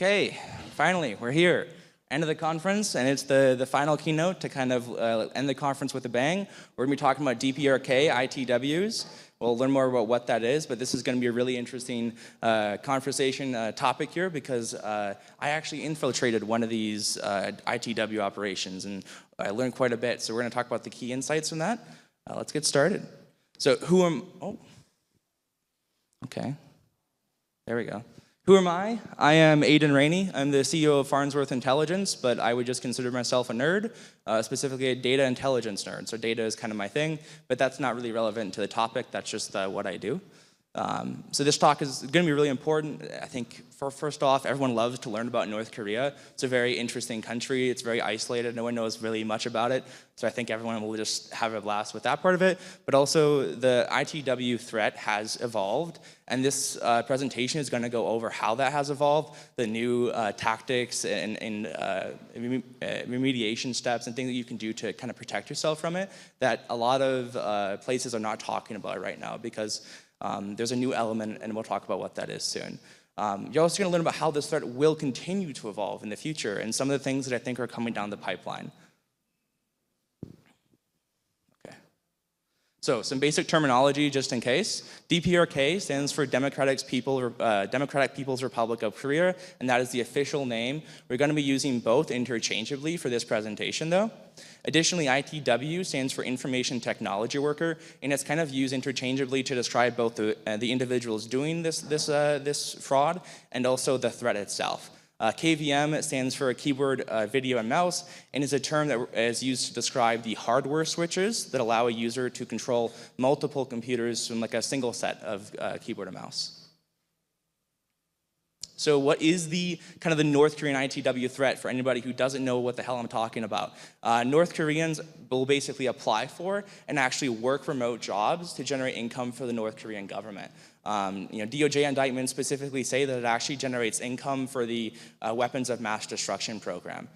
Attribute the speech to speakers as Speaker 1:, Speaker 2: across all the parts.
Speaker 1: Okay, finally, we're here. End of the conference, and it's the final keynote to kind of end the conference with a bang. We're going to be talking about DPRK, ITWs. We'll learn more about what that is, but this is going to be a really interesting conversation topic here because I actually infiltrated one of these ITW operations, and I learned quite a bit. So we're going to talk about the key insights from that. Let's get started. So okay, there we go. Who am I? I am Aiden Raney. I'm the CEO of Farnsworth Intelligence, but I would just consider myself a nerd, specifically a data intelligence nerd. So data is kind of my thing, but that's not really relevant to the topic. That's just what I do. So this talk is going to be really important. I think, first off, everyone loves to learn about North Korea. It's a very interesting country. It's very isolated. No one knows really much about it. So I think everyone will just have a blast with that part of it. But also, the ITW threat has evolved. And this presentation is going to go over how that has evolved, the new tactics and remediation steps and things that you can do to kind of protect yourself from it that a lot of places are not talking about right now because there's a new element, and we'll talk about what that is soon. You're also going to learn about how this threat will continue to evolve in the future and some of the things that I think are coming down the pipeline. Okay. So some basic terminology just in case. DPRK stands for Democratic People's Republic of Korea, and that is the official name. We're going to be using both interchangeably for this presentation though. Additionally, ITW stands for Information Technology Worker, and it's kind of used interchangeably to describe both the individuals doing this fraud and also the threat itself. KVM stands for Keyboard, Video, and Mouse, and is a term that is used to describe the hardware switches that allow a user to control multiple computers from like a single set of keyboard and mouse. So what is the kind of the North Korean ITW threat for anybody who doesn't know what the hell I'm talking about? North Koreans will basically apply for and actually work remote jobs to generate income for the North Korean government. DOJ indictments specifically say that it actually generates income for the weapons of mass destruction program.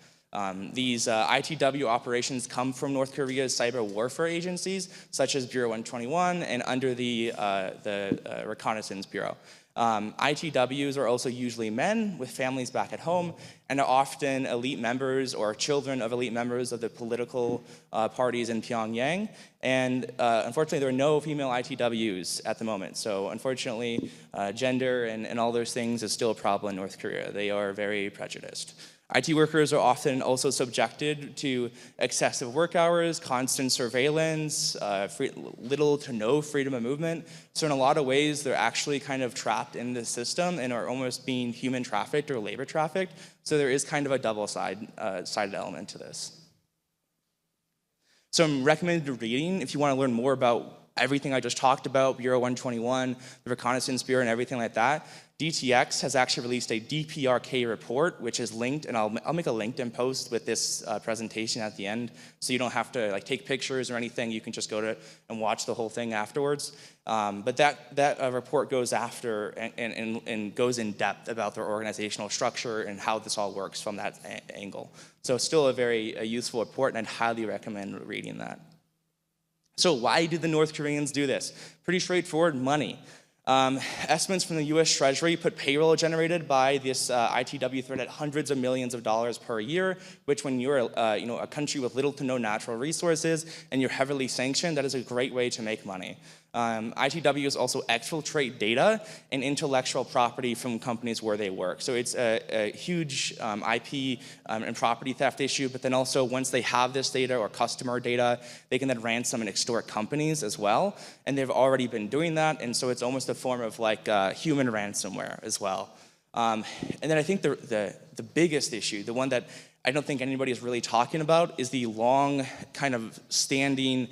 Speaker 1: These ITW operations come from North Korea's cyber warfare agencies, such as Bureau 121 and under the Reconnaissance Bureau. ITWs are also usually men with families back at home and are often elite members or children of elite members of the political parties in Pyongyang. And unfortunately, there are no female ITWs at the moment. So unfortunately, gender and all those things is still a problem in North Korea. They are very prejudiced. IT workers are often also subjected to excessive work hours, constant surveillance, little to no freedom of movement. So in a lot of ways, they're actually kind of trapped in the system and are almost being human trafficked or labor trafficked. So there is kind of a double-sided element to this. Some recommended reading if you want to learn more about everything I just talked about, Bureau 121, the Reconnaissance Bureau, and everything like that. DTX has actually released a DPRK report, which is linked, and I'll make a LinkedIn post with this presentation at the end, so you don't have to like take pictures or anything. You can just go to it and watch the whole thing afterwards. But that report goes after and goes in depth about their organizational structure and how this all works from that angle. So it's still a very useful report, and I'd highly recommend reading that. So why did the North Koreans do this? Pretty straightforward, money. Estimates from the US Treasury put payroll generated by this ITW threat at hundreds of millions of dollars per year, which when you're a country with little to no natural resources and you're heavily sanctioned, that is a great way to make money. ITWs also exfiltrate data and intellectual property from companies where they work. So it's a huge IP and property theft issue, but then also once they have this data or customer data, they can then ransom and extort companies as well. And they've already been doing that, and so it's almost a form of like human ransomware as well. And then I think the biggest issue, the one that I don't think anybody is really talking about, is the long kind of standing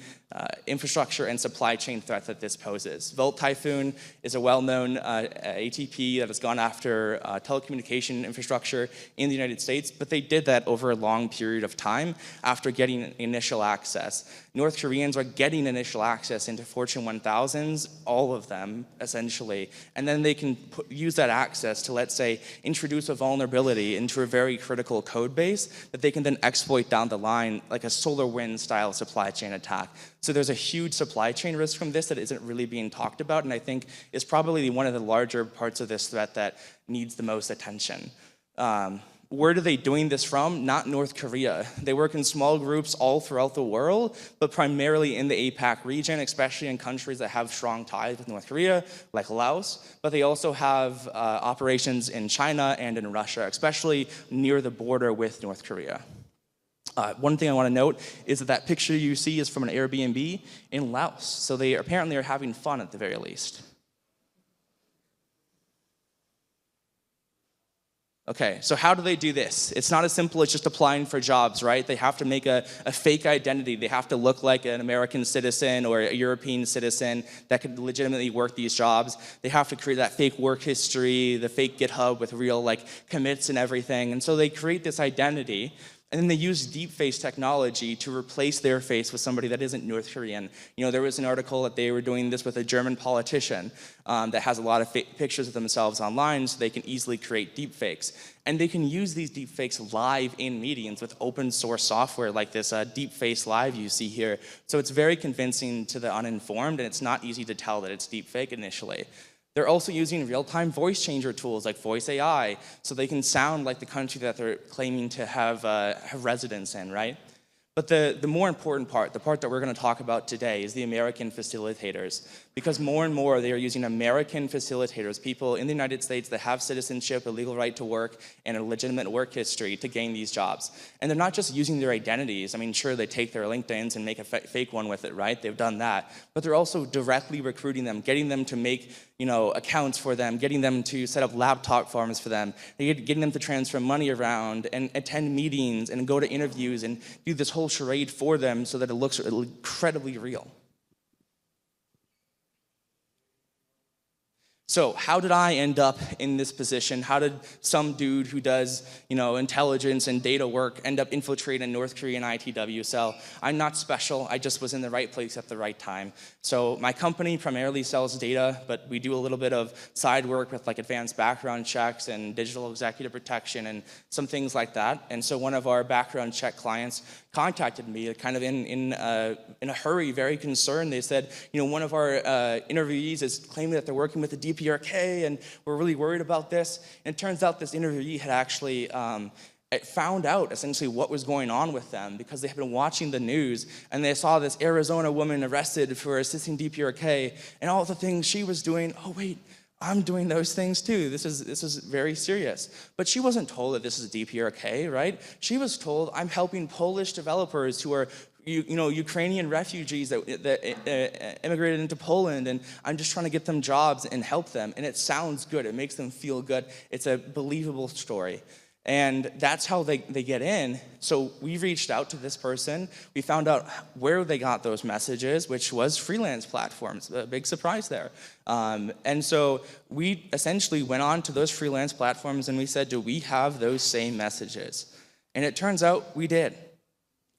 Speaker 1: infrastructure and supply chain threat that this poses. Volt Typhoon is a well-known ATP that has gone after telecommunication infrastructure in the United States, but they did that over a long period of time after getting initial access. North Koreans are getting initial access into Fortune 1000s, all of them, essentially, and then they can use that access to, let's say, introduce a vulnerability into a very critical code base that they can then exploit down the line, like a SolarWinds style supply chain attack. So there's a huge supply chain risk from this that isn't really being talked about, and I think is probably one of the larger parts of this threat that needs the most attention. Where are they doing this from? Not North Korea. They work in small groups all throughout the world, but primarily in the APAC region, especially in countries that have strong ties with North Korea, like Laos. But they also have operations in China and in Russia, especially near the border with North Korea. One thing I want to note is that that picture you see is from an Airbnb in Laos. So they apparently are having fun at the very least. Okay, so how do they do this? It's not as simple as just applying for jobs, right? They have to make a fake identity. They have to look like an American citizen or a European citizen that could legitimately work these jobs. They have to create that fake work history, the fake GitHub with real commits and everything. And so they create this identity. And then they use deepfake technology to replace their face with somebody that isn't North Korean. You know, there was an article that they were doing this with a German politician that has a lot of pictures of themselves online, so they can easily create deepfakes. And they can use these deepfakes live in meetings with open source software like this Deepface Live you see here. So it's very convincing to the uninformed, and it's not easy to tell that it's deepfake initially. They're also using real-time voice changer tools like Voice AI, so they can sound like the country that they're claiming to have residence in, right? But the more important part, the part that we're going to talk about today, is the American facilitators. Because more and more they are using American facilitators, people in the United States that have citizenship, a legal right to work, and a legitimate work history to gain these jobs. And they're not just using their identities. I mean, sure, they take their LinkedIns and make a fake one with it, right? They've done that. But they're also directly recruiting them, getting them to make accounts for them, getting them to set up laptop farms for them, getting them to transfer money around and attend meetings and go to interviews and do this whole charade for them so that it looks incredibly real. So how did I end up in this position? How did some dude who does, intelligence and data work end up infiltrating a North Korean ITW cell? I'm not special. I just was in the right place at the right time. So my company primarily sells data, but we do a little bit of side work with advanced background checks and digital executive protection and some things like that. And so one of our background check clients contacted me kind of in a hurry, very concerned. They said, one of our interviewees is claiming that they're working with the DPRK and we're really worried about this. And it turns out this interviewee had actually found out essentially what was going on with them because they had been watching the news and they saw this Arizona woman arrested for assisting DPRK and all the things she was doing. Oh wait, I'm doing those things too. This is very serious. But she wasn't told that this is DPRK, right? She was told, I'm helping Polish developers who are Ukrainian refugees that immigrated into Poland, and I'm just trying to get them jobs and help them. And it sounds good. It makes them feel good. It's a believable story. And that's how they get in. So we reached out to this person. We found out where they got those messages, which was freelance platforms. A big surprise there. And so we essentially went on to those freelance platforms and we said, do we have those same messages? And it turns out we did.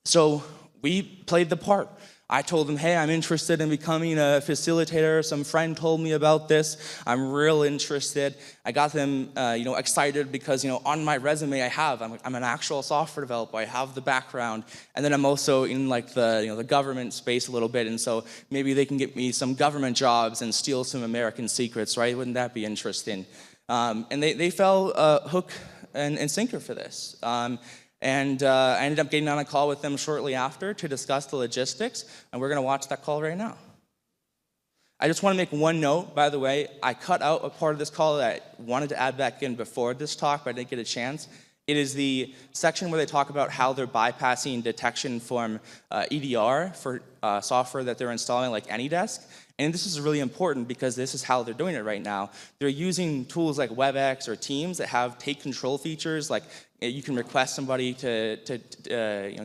Speaker 1: So we played the part. I told them, hey, I'm interested in becoming a facilitator. Some friend told me about this. I'm real interested. I got them, excited because, on my resume I'm an actual software developer. I have the background, and then I'm also in the government space a little bit, and so maybe they can get me some government jobs and steal some American secrets, right? Wouldn't that be interesting? And they fell hook and sinker for this. And I ended up getting on a call with them shortly after to discuss the logistics, and we're going to watch that call right now. I just want to make one note, by the way. I cut out a part of this call that I wanted to add back in before this talk, but I didn't get a chance. It is the section where they talk about how they're bypassing detection from EDR for software that they're installing like AnyDesk. And this is really important because this is how they're doing it right now. They're using tools like WebEx or Teams that have take control features, like you can request somebody to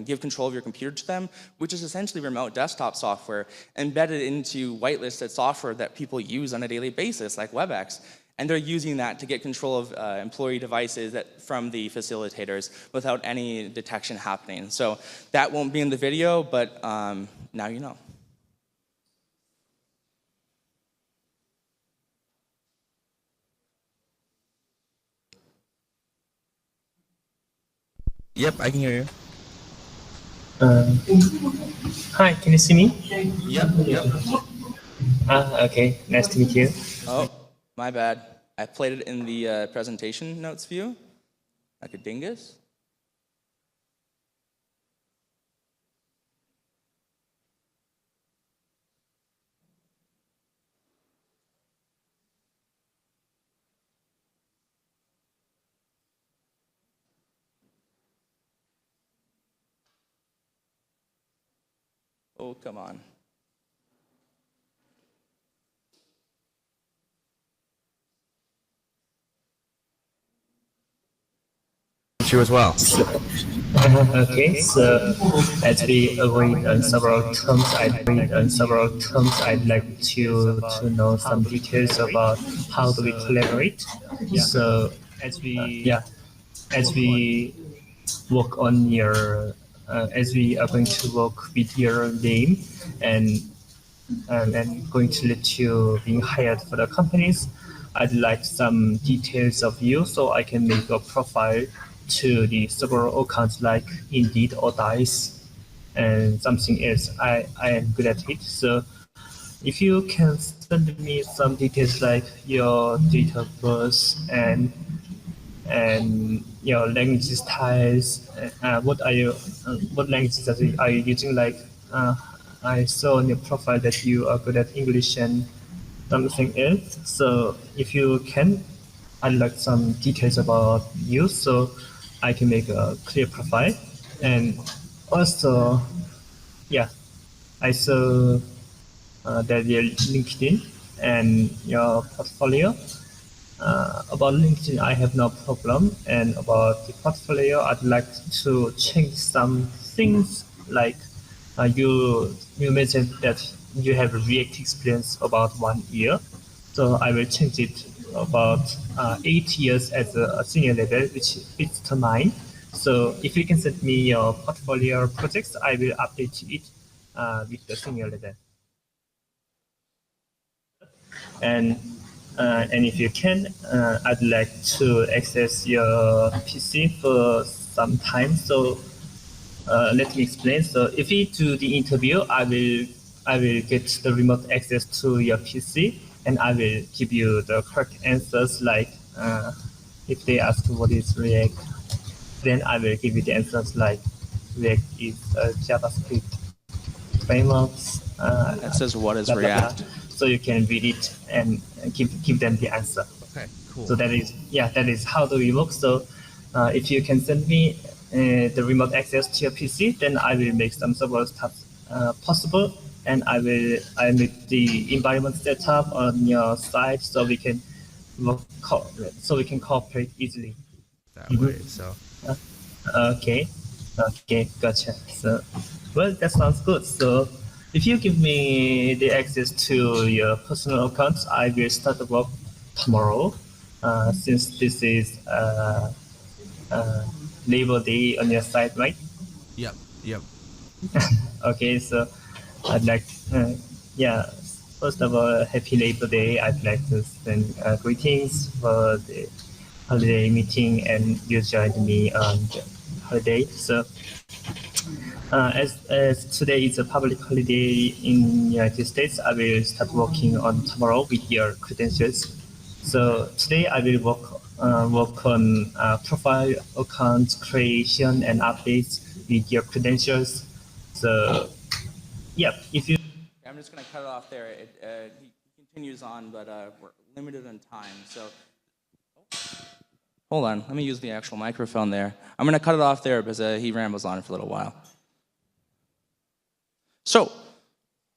Speaker 1: give control of your computer to them, which is essentially remote desktop software embedded into whitelisted software that people use on a daily basis, like WebEx. And they're using that to get control of employee devices from the facilitators without any detection happening. So that won't be in the video, but now you know. Yep, I can hear you.
Speaker 2: Hi, can you see me?
Speaker 1: Yep.
Speaker 2: Okay, nice to meet you.
Speaker 1: Oh, my bad. I played it in the presentation notes view. Like a dingus? Oh, come on.
Speaker 3: You as well.
Speaker 2: Okay, so as we agreed on several terms, I'd like to know some details about how do we collaborate. So as we work on your, as we are going to work with your name and going to let you being hired for the companies, I'd like some details of you so I can make a profile to the several accounts like Indeed or Dice and something else. I am good at it. So if you can send me some details like your date of birth and your language styles, what languages are you using? Like I saw on your profile that you are good at English and something else. So if you can, I'd like some details about you so I can make a clear profile. And also, yeah, I saw that your LinkedIn and your portfolio. About LinkedIn, I have no problem. And about the portfolio, I'd like to change some things like you mentioned that you have a React experience about 1 year. So I will change it about 8 years as a senior level, which fits to mine. So if you can send me your portfolio projects, I will update it with the senior level. And if you can, I'd like to access your PC for some time. So let me explain. So if we do the interview, I will get the remote access to your PC, and I will give you the correct answers. Like if they ask what is React, then I will give you the answers like React is a JavaScript framework.
Speaker 1: That says what is
Speaker 2: blah, blah, blah.
Speaker 1: React.
Speaker 2: So you can read it and give them the answer.
Speaker 3: Okay, cool.
Speaker 2: So that is how do we work. So if you can send me the remote access to your PC, then I will make some several stuff possible, and I make the environment setup on your site so we can cooperate easily.
Speaker 3: That way, so.
Speaker 2: Okay, gotcha. So, well, that sounds good. So, if you give me the access to your personal accounts, I will start the work tomorrow. Since this is Labor Day on your side, right?
Speaker 3: Yep.
Speaker 2: Okay, so I'd like, first of all, happy Labor Day. I'd like to send greetings for the holiday meeting, and you joined me on the holiday. So as today is a public holiday in United States, I will start working on tomorrow with your credentials. So today I will work on profile account creation and updates with your credentials. So yeah, if you.
Speaker 1: I'm just going to cut it off there. He continues on, but we're limited on time. So hold on. Let me use the actual microphone there. I'm going to cut it off there because he rambles on for a little while. So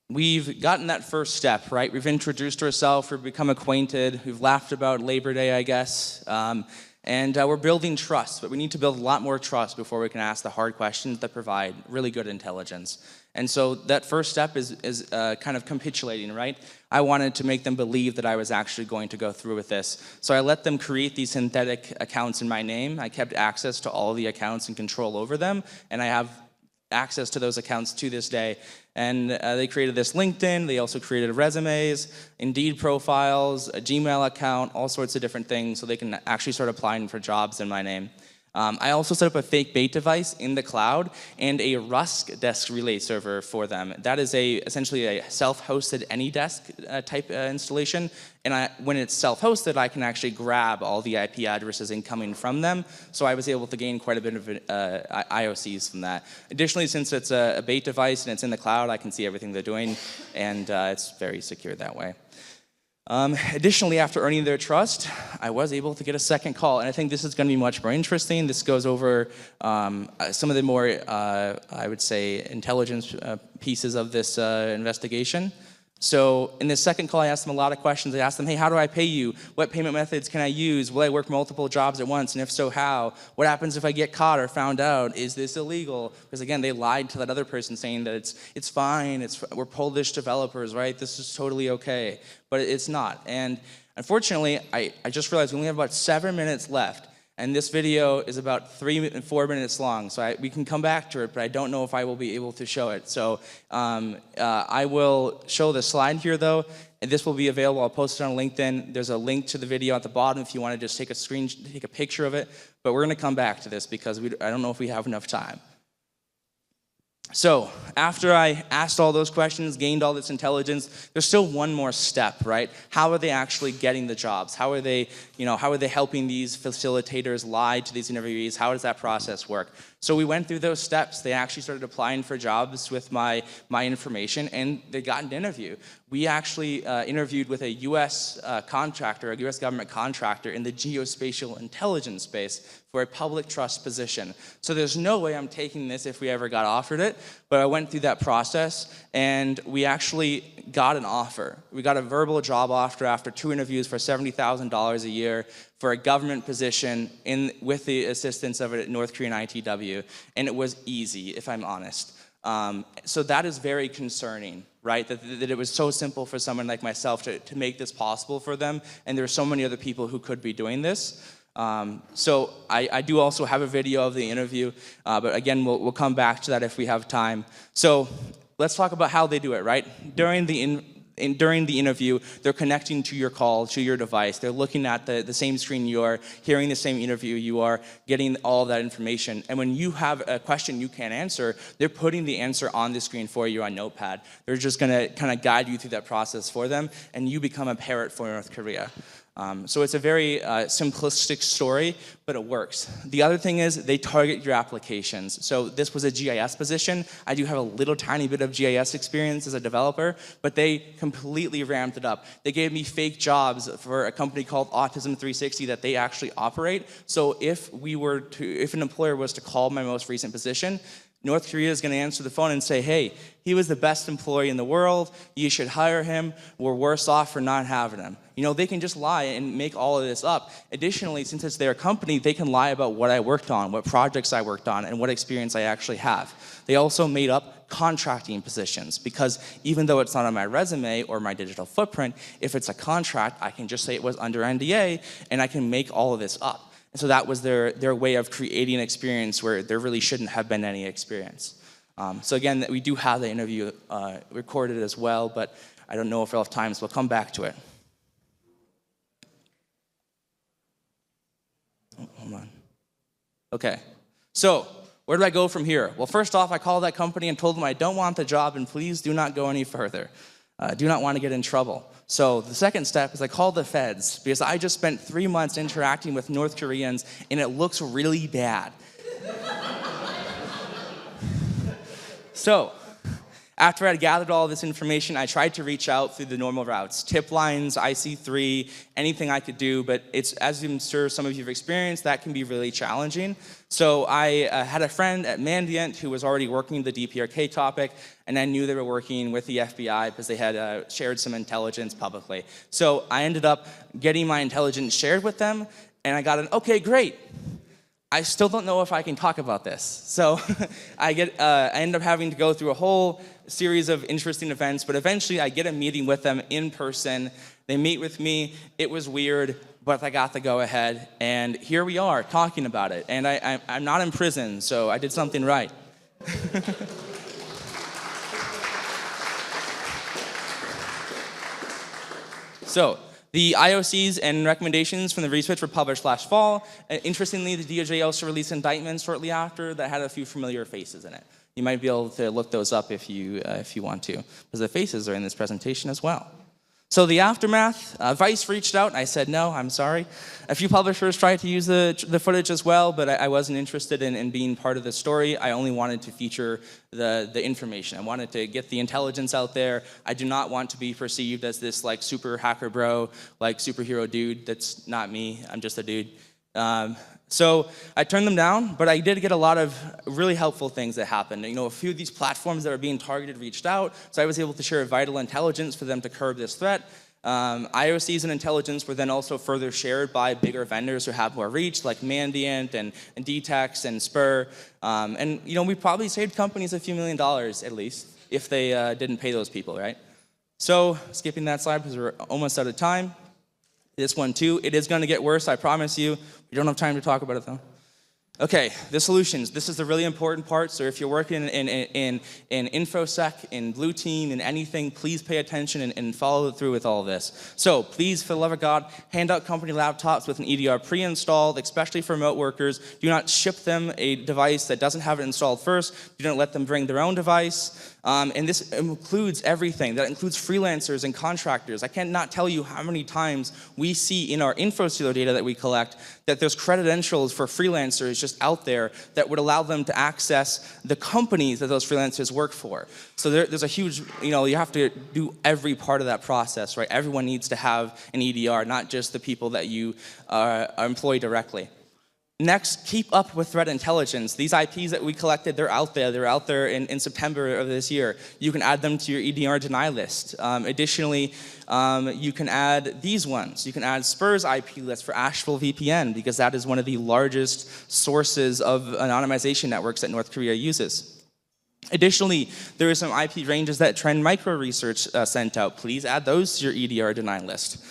Speaker 1: we've gotten that first step, right? We've introduced ourselves. We've become acquainted. We've laughed about Labor Day, I guess. And we're building trust, but we need to build a lot more trust before we can ask the hard questions that provide really good intelligence. And so that first step is kind of capitulating, right? I wanted to make them believe that I was actually going to go through with this. So I let them create these synthetic accounts in my name. I kept access to all the accounts and control over them, and I have access to those accounts to this day. And they created this LinkedIn. They also created resumes, Indeed profiles, a Gmail account, all sorts of different things so they can actually start applying for jobs in my name. I also set up a fake bait device in the cloud and a Rusk desk relay server for them. That is essentially a self-hosted AnyDesk type installation. And when it's self-hosted, I can actually grab all the IP addresses incoming from them. So I was able to gain quite a bit of IOCs from that. Additionally, since it's a bait device and it's in the cloud, I can see everything they're doing, and it's very secure that way. Additionally, after earning their trust, I was able to get a second call, and I think this is going to be much more interesting. This goes over some of the more, I would say, intelligence pieces of this investigation. So in this second call, I asked them a lot of questions. I asked them, hey, how do I pay you? What payment methods can I use? Will I work multiple jobs at once? And if so, how? What happens if I get caught or found out? Is this illegal? Because again, they lied to that other person saying that it's fine, we're Polish developers, right? This is totally okay. But it's not. And unfortunately, I just realized we only have about 7 minutes left. And this video is about 4 minutes long, so we can come back to it, but I don't know if I will be able to show it. So I will show the slide here, though, and this will be available. I'll post it on LinkedIn. There's a link to the video at the bottom if you want to just take a picture of it. But we're going to come back to this because I don't know if we have enough time. So after I asked all those questions, gained all this intelligence, there's still one more step, right? How are they actually getting the jobs? How are they helping these facilitators lie to these interviewees? How does that process work? So we went through those steps. They actually started applying for jobs with my information, and they got an interview. We actually interviewed with a U.S. contractor, a U.S. government contractor in the geospatial intelligence space for a public trust position. So there's no way I'm taking this if we ever got offered it, but I went through that process, and we actually got an offer. We got a verbal job offer after 2 interviews for $70,000 a year for a government position with the assistance of a North Korean ITW, and it was easy, if I'm honest. So that is very concerning, right? That it was so simple for someone like myself to make this possible for them, and there are so many other people who could be doing this. So I do also have a video of the interview, but again, we'll come back to that if we have time. So let's talk about how they do it, right? During the interview, they're connecting to your call, to your device. They're looking at the same screen you are, hearing the same interview you are, getting all of that information. And when you have a question you can't answer, they're putting the answer on the screen for you on Notepad. They're just going to kind of guide you through that process for them, and you become a parrot for North Korea. So it's a very simplistic story, but it works. The other thing is they target your applications. So this was a GIS position. I do have a little tiny bit of GIS experience as a developer, but they completely ramped it up. They gave me fake jobs for a company called Autism 360 that they actually operate. So if an employer was to call my most recent position, North Korea is going to answer the phone and say, hey, he was the best employee in the world, you should hire him, we're worse off for not having him. They can just lie and make all of this up. Additionally, since it's their company, they can lie about what I worked on, what projects I worked on, and what experience I actually have. They also made up contracting positions because even though it's not on my resume or my digital footprint, if it's a contract, I can just say it was under NDA and I can make all of this up. And so that was their way of creating an experience where there really shouldn't have been any experience. So again, we do have the interview recorded as well, but I don't know if we'll have time, so we'll come back to it. Oh, hold on. Okay, so where do I go from here? Well, first off, I called that company and told them I don't want the job and please do not go any further. Do not want to get in trouble. So the second step is I called the feds because I just spent 3 months interacting with North Koreans and it looks really bad. So after I gathered all this information, I tried to reach out through the normal routes, tip lines, IC3, anything I could do, but it's, as I'm sure some of you have experienced, that can be really challenging. So I had a friend at Mandiant who was already working the DPRK topic, and I knew they were working with the FBI because they had shared some intelligence publicly. So I ended up getting my intelligence shared with them, and I got an, okay, great. I still don't know if I can talk about this. So I end up having to go through a whole series of interesting events, but eventually I get a meeting with them in person. They meet with me. It was weird, but I got the go-ahead, and here we are talking about it. And I'm not in prison, so I did something right. So the IOCs and recommendations from the research were published last fall. Interestingly, the DOJ also released indictments shortly after that had a few familiar faces in it. You might be able to look those up if you want to, because the faces are in this presentation as well. So the aftermath, Vice reached out, and I said, no, I'm sorry. A few publishers tried to use the footage as well, but I wasn't interested in being part of the story. I only wanted to feature the information. I wanted to get the intelligence out there. I do not want to be perceived as this like super hacker bro, like superhero dude. That's not me, I'm just a dude. So I turned them down, but I did get a lot of really helpful things that happened. You know, a few of these platforms that were being targeted reached out, so I was able to share vital intelligence for them to curb this threat. IOCs and intelligence were then also further shared by bigger vendors who have more reach, like Mandiant and DTEX and Spur. And you know, we probably saved companies a few $1 million at least if they didn't pay those people, right? So skipping that slide because we're almost out of time. This one too, it is going to get worse, I promise you. We don't have time to talk about it though. Okay, the solutions. This is the really important part. So if you're working in InfoSec, in Blue Team, in anything, please pay attention and follow through with all of this. So please, for the love of God, hand out company laptops with an EDR pre-installed, especially for remote workers. Do not ship them a device that doesn't have it installed first. Do not let them bring their own device. And this includes everything. That includes freelancers and contractors. I cannot tell you how many times we see in our InfoSilo data that we collect that there's credentials for freelancers just out there that would allow them to access the companies that those freelancers work for. So there's a huge, you know, you have to do every part of that process, right? Everyone needs to have an EDR, not just the people that you employ directly. Next, keep up with threat intelligence. These IPs that we collected, they're out there. They're out there in September of this year. You can add them to your EDR deny list. Additionally, you can add these ones. You can add Spur's IP list for Asheville VPN because that is one of the largest sources of anonymization networks that North Korea uses. Additionally, there are some IP ranges that Trend Micro Research sent out. Please add those to your EDR deny list.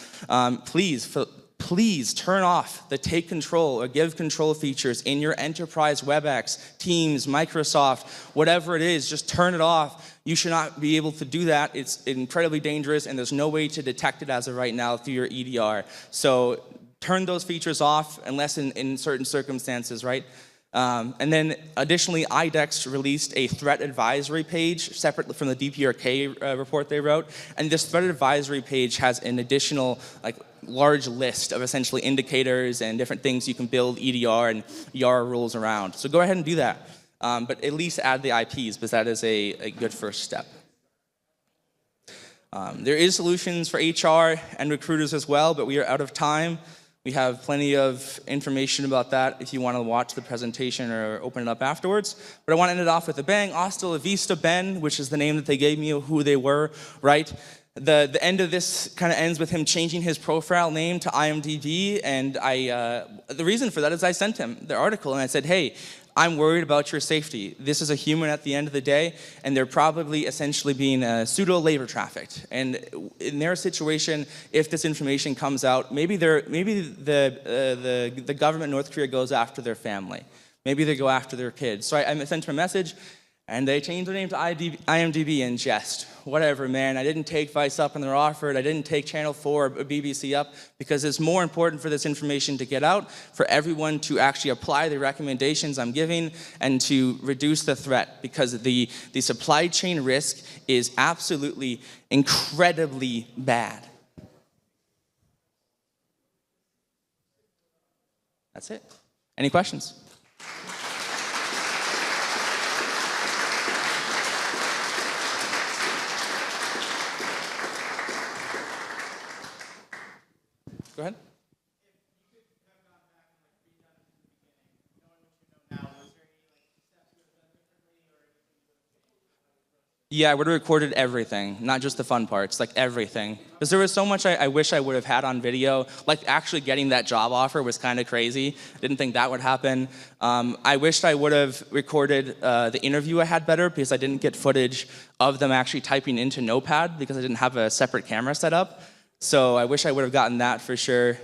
Speaker 1: Please turn off the take control or give control features in your enterprise WebEx, Teams, Microsoft, whatever it is, just turn it off. You should not be able to do that. It's incredibly dangerous and there's no way to detect it as of right now through your EDR. So turn those features off unless in certain circumstances, right? And then additionally, IDEX released a threat advisory page separate from the DPRK report they wrote. And this threat advisory page has an additional large list of essentially indicators and different things you can build EDR and YAR rules around. So go ahead and do that. But at least add the IPs because that is a good first step. There is solutions for HR and recruiters as well, but we are out of time. We have plenty of information about that if you want to watch the presentation or open it up afterwards. But I want to end it off with a bang. Hasta la vista, Ben, which is the name that they gave me of who they were, right? The end of this kind of ends with him changing his profile name to IMDb, and the reason for that is I sent him the article and I said, hey, I'm worried about your safety. This is a human at the end of the day, and they're probably essentially being pseudo-labor trafficked. And in their situation, if this information comes out, maybe the government in North Korea goes after their family. Maybe they go after their kids. So I sent him a message, and they changed their name to IMDb in jest. Whatever, man. I didn't take Vice up on their offer. I didn't take Channel 4 or BBC up because it's more important for this information to get out, for everyone to actually apply the recommendations I'm giving and to reduce the threat because the supply chain risk is absolutely incredibly bad. That's it. Any questions? Go ahead. Yeah, I would have recorded everything, not just the fun parts, like everything. Because there was so much I wish I would have had on video. Like actually getting that job offer was kind of crazy. I didn't think that would happen. I wished I would have recorded the interview I had better because I didn't get footage of them actually typing into Notepad because I didn't have a separate camera set up. So I wish I would have gotten that for sure.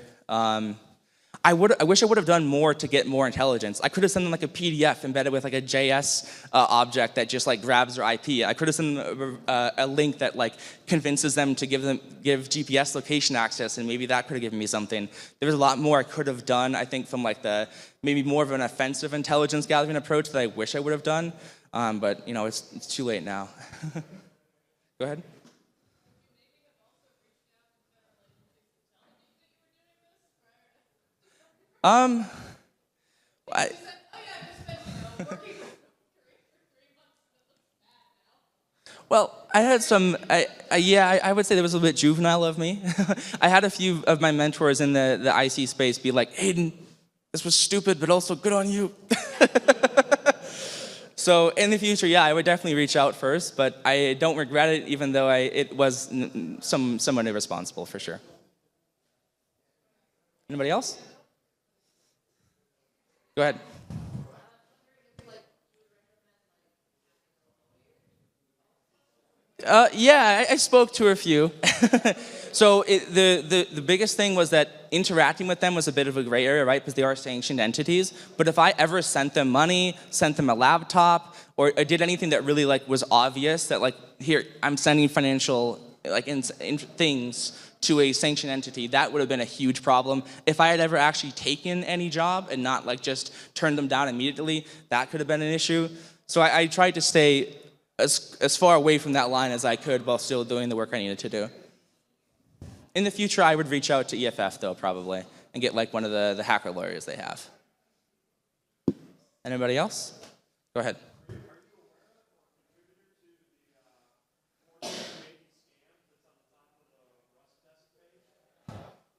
Speaker 1: I wish I would have done more to get more intelligence. I could have sent them like a PDF embedded with like a JS object that just like grabs their IP. I could have sent them a link that like convinces them to give GPS location access, and maybe that could have given me something. There was a lot more I could have done, I think, from like the maybe more of an offensive intelligence gathering approach that I wish I would have done. But you know, it's too late now. Go ahead. Well, I had some, I would say that was a little bit juvenile of me. I had a few of my mentors in the IC space be like, Aiden, this was stupid, but also good on you. So in the future, yeah, I would definitely reach out first, but I don't regret it, even though it was somewhat irresponsible, for sure. Anybody else? Go ahead. Yeah, I spoke to a few. So the biggest thing was that interacting with them was a bit of a gray area, right? Because they are sanctioned entities. But if I ever sent them money, sent them a laptop, or I did anything that really like was obvious that like, here, I'm sending financial like in things to a sanctioned entity, that would have been a huge problem. If I had ever actually taken any job and not like just turned them down immediately, that could have been an issue. So I tried to stay as far away from that line as I could while still doing the work I needed to do. In the future, I would reach out to EFF though, probably, and get like one of the hacker lawyers they have. Anybody else? Go ahead.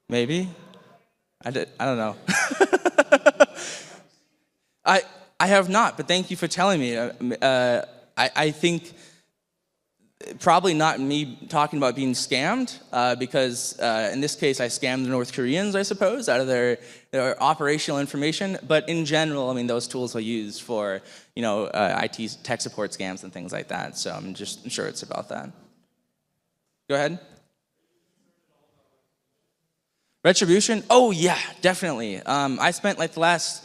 Speaker 1: Maybe? I don't know. I have not, but thank you for telling me. I think probably not me talking about being scammed, because in this case I scammed the North Koreans, I suppose, out of their operational information. But in general, I mean, those tools are used for, you know, IT tech support scams and things like that. So I'm sure it's about that. Go ahead. Retribution? Oh yeah, definitely. I spent like the last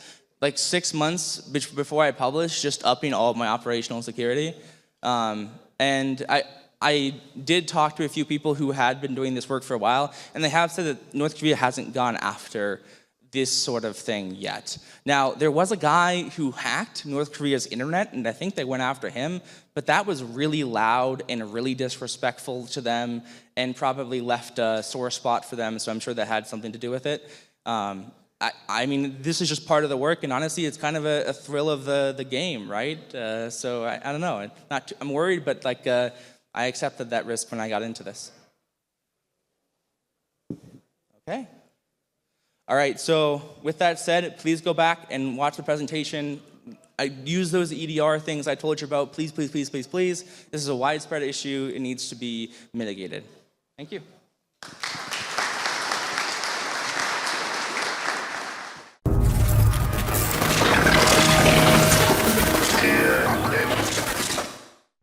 Speaker 1: 6 months before I published just upping all of my operational security. And I did talk to a few people who had been doing this work for a while, and they have said that North Korea hasn't gone after this sort of thing yet. Now, there was a guy who hacked North Korea's internet, and I think they went after him, but that was really loud and really disrespectful to them and probably left a sore spot for them, so I'm sure that had something to do with it. I mean, this is just part of the work, and honestly, it's kind of a thrill of the game, right? So I don't know. I'm worried, but like I accepted that risk when I got into this. Okay. All right, so with that said, please go back and watch the presentation. I use those EDR things I told you about. Please, please, please, please, please. This is a widespread issue. It needs to be mitigated. Thank you.